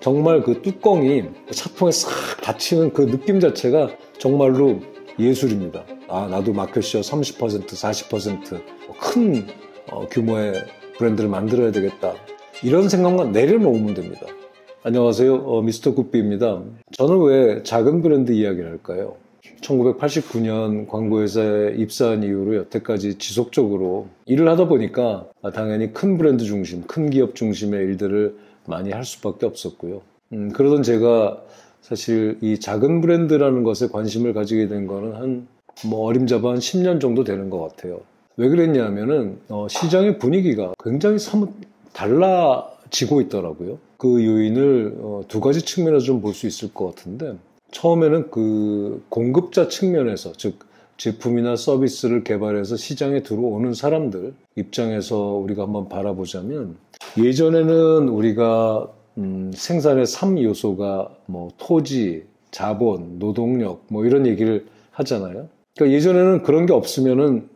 정말 그 뚜껑이 차통에 싹 닫히는 그 느낌 자체가 정말로 예술입니다. 아, 나도 마켓시어 30%, 40% 큰 규모의 브랜드를 만들어야 되겠다. 이런 생각만 내려놓으면 됩니다. 안녕하세요. 미스터 굿비입니다. 저는 왜 작은 브랜드 이야기를 할까요? 1989년 광고회사에 입사한 이후로 여태까지 지속적으로 일을 하다 보니까 당연히 큰 브랜드 중심, 큰 기업 중심의 일들을 많이 할 수밖에 없었고요. 그러던 제가 사실 이 작은 브랜드라는 것에 관심을 가지게 된 거는 어림잡아 한 10년 정도 되는 것 같아요. 왜 그랬냐면은 시장의 분위기가 굉장히 사뭇 달라지고 있더라고요. 그 요인을 두 가지 측면에서 좀 볼 수 있을 것 같은데, 처음에는 그 공급자 측면에서, 즉 제품이나 서비스를 개발해서 시장에 들어오는 사람들 입장에서 우리가 한번 바라보자면, 예전에는 우리가 생산의 3요소가 토지, 자본, 노동력 이런 얘기를 하잖아요. 그러니까 예전에는 그런 게 없으면은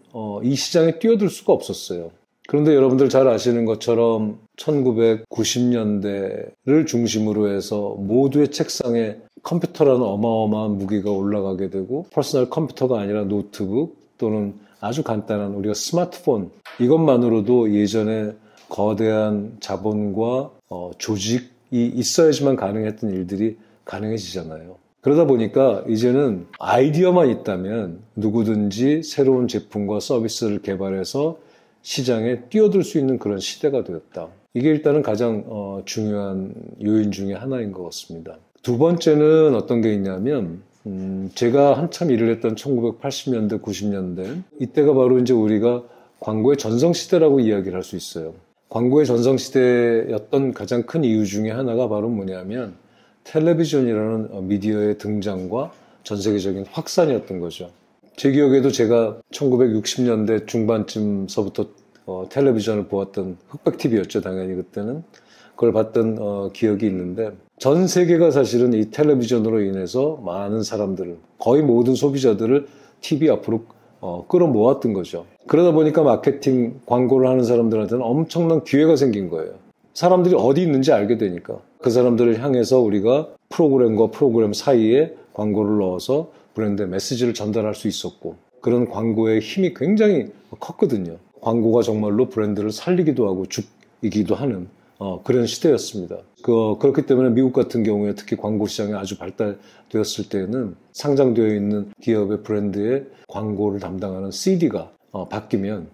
이 시장에 뛰어들 수가 없었어요. 그런데 여러분들 잘 아시는 것처럼 1990년대를 중심으로 해서 모두의 책상에 컴퓨터라는 어마어마한 무기가 올라가게 되고, 퍼스널 컴퓨터가 아니라 노트북 또는 아주 간단한 우리가 스마트폰, 이것만으로도 예전에 거대한 자본과 조직이 있어야지만 가능했던 일들이 가능해지잖아요. 그러다 보니까 이제는 아이디어만 있다면 누구든지 새로운 제품과 서비스를 개발해서 시장에 뛰어들 수 있는 그런 시대가 되었다. 이게 일단은 가장 중요한 요인 중에 하나인 것 같습니다. 두 번째는 어떤 게 있냐면, 제가 한참 일을 했던 1980년대, 90년대, 이때가 바로 이제 우리가 광고의 전성시대라고 이야기를 할 수 있어요. 광고의 전성시대였던 가장 큰 이유 중에 하나가 바로 뭐냐면, 텔레비전이라는 미디어의 등장과 전 세계적인 확산이었던 거죠. 제 기억에도 제가 1960년대 중반쯤서부터 텔레비전을 보았던, 흑백 TV였죠, 당연히 그때는. 그걸 봤던 기억이 있는데, 전 세계가 사실은 이 텔레비전으로 인해서 많은 사람들을, 거의 모든 소비자들을 TV 앞으로 끌어모았던 거죠. 그러다 보니까 마케팅, 광고를 하는 사람들한테는 엄청난 기회가 생긴 거예요. 사람들이 어디 있는지 알게 되니까 그 사람들을 향해서 우리가 프로그램과 프로그램 사이에 광고를 넣어서 브랜드의 메시지를 전달할 수 있었고, 그런 광고의 힘이 굉장히 컸거든요. 광고가 정말로 브랜드를 살리기도 하고 죽이기도 하는 그런 시대였습니다. 그렇기 때문에 미국 같은 경우에 특히 광고 시장이 아주 발달되었을 때는 상장되어 있는 기업의 브랜드의 광고를 담당하는 CD가 바뀌면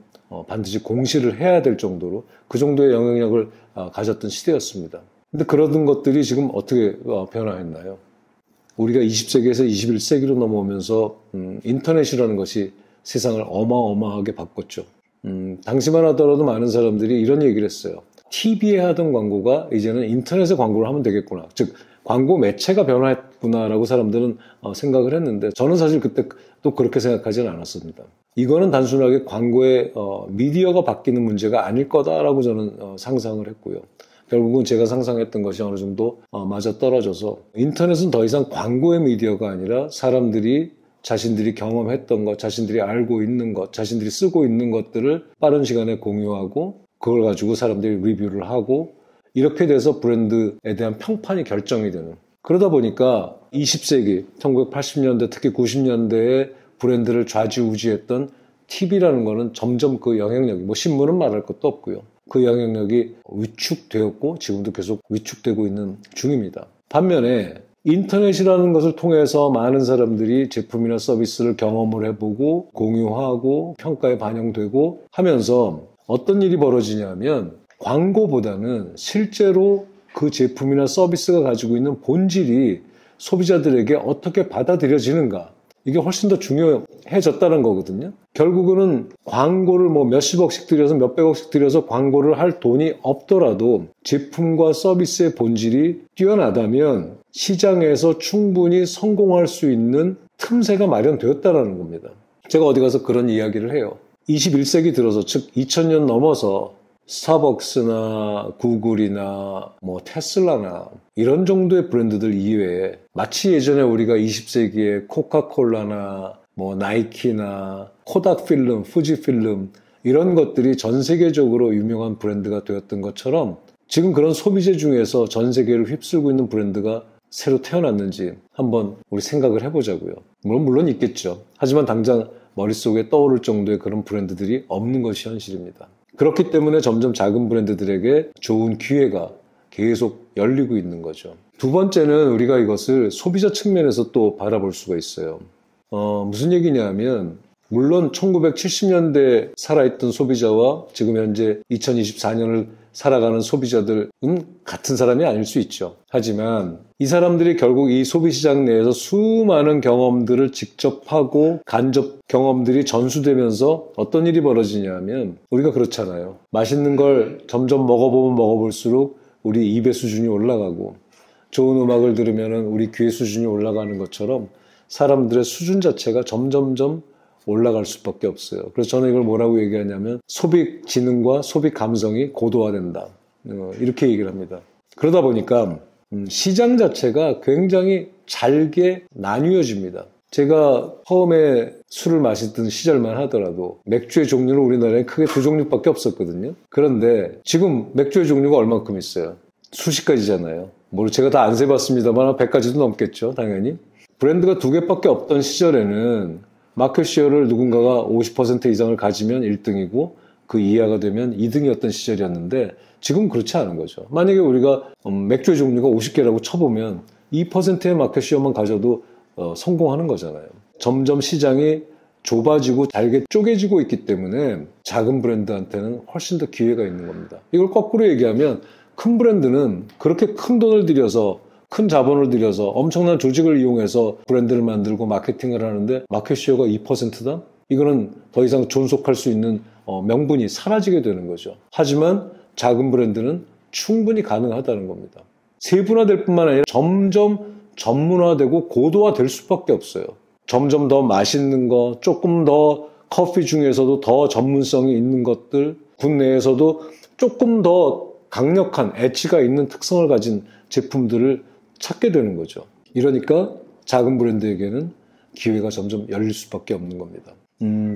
반드시 공시를 해야 될 정도로 그 정도의 영향력을 가졌던 시대였습니다. 근데 그런 것들이 지금 어떻게 변화했나요? 우리가 20세기에서 21세기로 넘어오면서 인터넷이라는 것이 세상을 어마어마하게 바꿨죠. 당시만 하더라도 많은 사람들이 이런 얘기를 했어요. TV에 하던 광고가 이제는 인터넷에 광고를 하면 되겠구나. 즉 광고 매체가 변화했구나라고 사람들은 생각을 했는데, 저는 사실 그때 또 그렇게 생각하지는 않았습니다. 이거는 단순하게 광고의 미디어가 바뀌는 문제가 아닐 거다라고 저는 상상을 했고요. 결국은 제가 상상했던 것이 어느 정도 맞아떨어져서, 인터넷은 더 이상 광고의 미디어가 아니라 사람들이 자신들이 경험했던 것, 자신들이 알고 있는 것, 자신들이 쓰고 있는 것들을 빠른 시간에 공유하고, 그걸 가지고 사람들이 리뷰를 하고, 이렇게 돼서 브랜드에 대한 평판이 결정이 되는. 그러다 보니까 20세기, 1980년대, 특히 90년대에 브랜드를 좌지우지했던 TV라는 거는 점점 그 영향력이, 신문은 말할 것도 없고요. 그 영향력이 위축되었고 지금도 계속 위축되고 있는 중입니다. 반면에 인터넷이라는 것을 통해서 많은 사람들이 제품이나 서비스를 경험을 해보고 공유하고 평가에 반영되고 하면서 어떤 일이 벌어지냐면, 광고보다는 실제로 그 제품이나 서비스가 가지고 있는 본질이 소비자들에게 어떻게 받아들여지는가, 이게 훨씬 더 중요해졌다는 거거든요. 결국은 광고를 몇십억씩 들여서 몇백억씩 들여서 광고를 할 돈이 없더라도 제품과 서비스의 본질이 뛰어나다면 시장에서 충분히 성공할 수 있는 틈새가 마련되었다는 겁니다. 제가 어디 가서 그런 이야기를 해요. 21세기 들어서, 즉 2000년 넘어서 스타벅스나 구글이나 테슬라나 이런 정도의 브랜드들 이외에, 마치 예전에 우리가 20세기에 코카콜라나 나이키나 코닥필름, 후지필름 이런 것들이 전 세계적으로 유명한 브랜드가 되었던 것처럼, 지금 그런 소비재 중에서 전 세계를 휩쓸고 있는 브랜드가 새로 태어났는지 한번 우리 생각을 해보자고요. 물론 있겠죠. 하지만 당장 머릿속에 떠오를 정도의 그런 브랜드들이 없는 것이 현실입니다. 그렇기 때문에 점점 작은 브랜드들에게 좋은 기회가 계속 열리고 있는 거죠. 두 번째는 우리가 이것을 소비자 측면에서 또 바라볼 수가 있어요. 무슨 얘기냐면 물론 1970년대에 살아있던 소비자와 지금 현재 2024년을 살아가는 소비자들은 같은 사람이 아닐 수 있죠. 하지만 이 사람들이 결국 이 소비시장 내에서 수많은 경험들을 직접 하고 간접 경험들이 전수되면서 어떤 일이 벌어지냐면 우리가 그렇잖아요. 맛있는 걸 점점 먹어보면 먹어볼수록 우리 입의 수준이 올라가고 좋은 음악을 들으면 우리 귀의 수준이 올라가는 것처럼 사람들의 수준 자체가 점점점 올라갈 수밖에 없어요. 그래서 저는 이걸 뭐라고 얘기하냐면 소비 지능과 소비 감성이 고도화된다. 이렇게 얘기를 합니다. 그러다 보니까 시장 자체가 굉장히 잘게 나뉘어집니다. 제가 처음에 술을 마시던 시절만 하더라도 맥주의 종류는 우리나라에 크게 두 종류밖에 없었거든요. 그런데 지금 맥주의 종류가 얼만큼 있어요? 수십 가지잖아요. 제가 다 안 세봤습니다만 100가지도 넘겠죠, 당연히. 브랜드가 두 개밖에 없던 시절에는 마켓 시어를 누군가가 50% 이상을 가지면 1등이고 그 이하가 되면 2등이었던 시절이었는데 지금 그렇지 않은 거죠. 만약에 우리가 맥주의 종류가 50개라고 쳐보면 2%의 마켓 시어만 가져도 성공하는 거잖아요. 점점 시장이 좁아지고 잘게 쪼개지고 있기 때문에 작은 브랜드한테는 훨씬 더 기회가 있는 겁니다. 이걸 거꾸로 얘기하면 큰 브랜드는 그렇게 큰 돈을 들여서 큰 자본을 들여서 엄청난 조직을 이용해서 브랜드를 만들고 마케팅을 하는데 마켓시어가 2%다? 이거는 더 이상 존속할 수 있는 명분이 사라지게 되는 거죠. 하지만 작은 브랜드는 충분히 가능하다는 겁니다. 세분화될 뿐만 아니라 점점 전문화되고 고도화될 수밖에 없어요. 점점 더 맛있는 거, 조금 더 커피 중에서도 더 전문성이 있는 것들, 국내에서도 조금 더 강력한 엣지가 있는 특성을 가진 제품들을 찾게 되는 거죠. 이러니까 작은 브랜드에게는 기회가 점점 열릴 수밖에 없는 겁니다.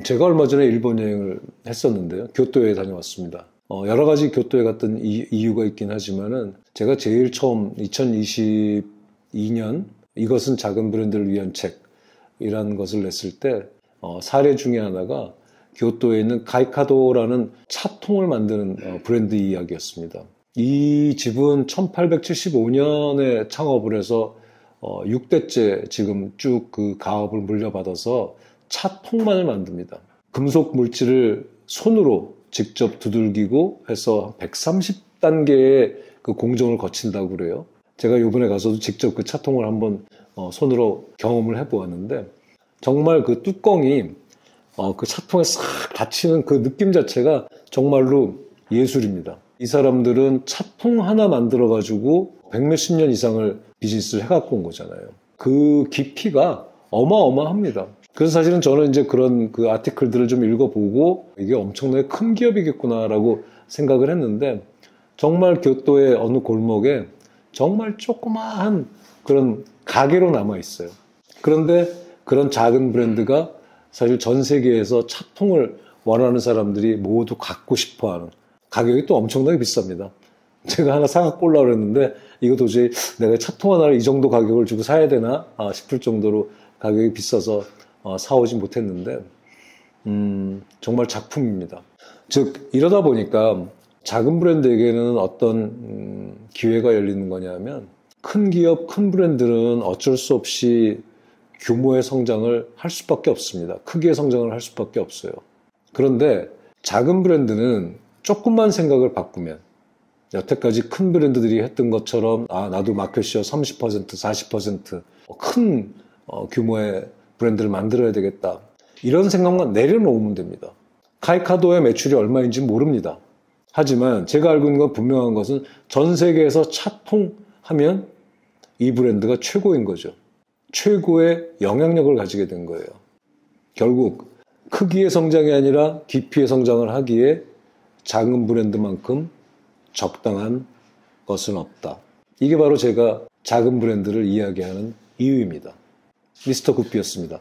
제가 얼마 전에 일본 여행을 했었는데요. 교토에 다녀왔습니다. 여러 가지 교토에 갔던 이유가 있긴 하지만은 제가 제일 처음 2022년 이것은 작은 브랜드를 위한 책이라는 것을 냈을 때 사례 중에 하나가 교토에 있는 가이카도라는 차통을 만드는 브랜드 이야기였습니다. 이 집은 1875년에 창업을 해서 6대째 지금 쭉 그 가업을 물려받아서 차통만을 만듭니다. 금속 물질을 손으로 직접 두들기고 해서 130단계의 그 공정을 거친다고 그래요. 제가 이번에 가서도 직접 그 차통을 한번 손으로 경험을 해보았는데 정말 그 뚜껑이 그 차통에 싹 닫히는 그 느낌 자체가 정말로 예술입니다. 이 사람들은 차통 하나 만들어가지고 백몇십 년 이상을 비즈니스를 해갖고 온 거잖아요. 그 깊이가 어마어마합니다. 그래서 사실은 저는 이제 그런 그 아티클들을 좀 읽어보고 이게 엄청나게 큰 기업이겠구나라고 생각을 했는데 정말 교토의 어느 골목에 정말 조그마한 그런 가게로 남아있어요. 그런데 그런 작은 브랜드가 사실 전 세계에서 차통을 원하는 사람들이 모두 갖고 싶어하는 가격이 또 엄청나게 비쌉니다. 제가 하나 사갖고 오려고 그랬는데 이거 도저히 내가 차통 하나를 이 정도 가격을 주고 사야 되나 싶을 정도로 가격이 비싸서 사오지 못했는데 정말 작품입니다. 즉 이러다 보니까 작은 브랜드에게는 어떤 기회가 열리는 거냐면 큰 기업, 큰 브랜드는 어쩔 수 없이 규모의 성장을 할 수밖에 없습니다. 크기의 성장을 할 수밖에 없어요. 그런데 작은 브랜드는 조금만 생각을 바꾸면 여태까지 큰 브랜드들이 했던 것처럼 나도 마켓시어 30%, 40% 큰 규모의 브랜드를 만들어야 되겠다. 이런 생각만 내려놓으면 됩니다. 카이카도의 매출이 얼마인지 모릅니다. 하지만 제가 알고 있는 건 분명한 것은 전 세계에서 차통하면 이 브랜드가 최고인 거죠. 최고의 영향력을 가지게 된 거예요. 결국 크기의 성장이 아니라 깊이의 성장을 하기에 작은 브랜드만큼 적당한 것은 없다. 이게 바로 제가 작은 브랜드를 이야기하는 이유입니다. 미스터 굿비였습니다.